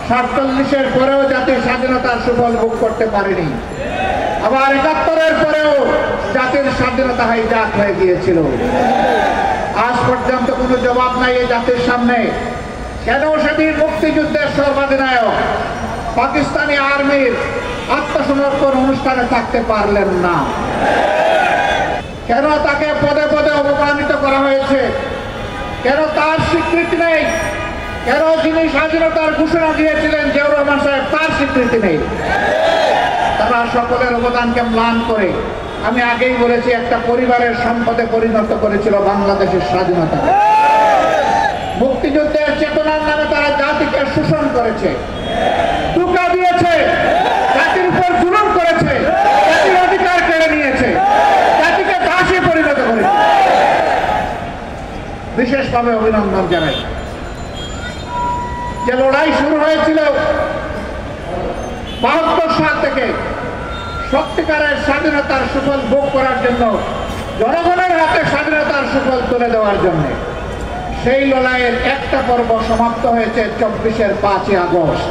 47-এর পরেও জাতির স্বাধীনতার সুফল ভোগ করতে পারেনি। আবার 71-এর পরেও জাতির স্বাধীনতা হাইজ্যাক হয়ে গিয়েছিল। আজ পর্যন্ত কোনো জবাব নাই এই জাতির সামনে, কেন সেদিন মুক্তিযুদ্ধের সর্বাধিনায়ক পাকিস্তানি আর্মির আত্মসমর্পণ অনুষ্ঠানে থাকতে পারলেন না? কেন তাকে পদে পদে অপমানিত করা হয়েছে? কেন তার স্বীকৃতি নেই? কেন যিনি স্বাধীনতার ঘোষণা দিয়েছিলেন জিয়াউর রহমান সাহেব, তার স্বীকৃতি নেই? তারা সকলের অবদানকে ম্লান করে, আমি আগেই বলেছি, একটা পরিবারের সম্পদে পরিণত করেছিল বাংলাদেশের স্বাধীনতা। মুক্তিযুদ্ধের চেতনার নামে তারা জাতিকে শোষণ করেছে, ধোঁকা দিয়েছে, জাতির উপর জুলুম করেছে, জাতির অধিকার কেড়ে নিয়েছে, জাতিকে দাসে পরিণত করেছে। বিশেষভাবে অভিনন্দন জানাই। যে লড়াই শুরু হয়েছিল 72 সাল থেকে সত্যিকারের স্বাধীনতার সুফল ভোগ করার জন্য, জনগণের হাতে স্বাধীনতার সুফল তুলে দেওয়ার জন্য, সেই লড়াইয়ের একটা পর্ব সমাপ্ত হয়েছে 24-এর 5ই আগস্ট।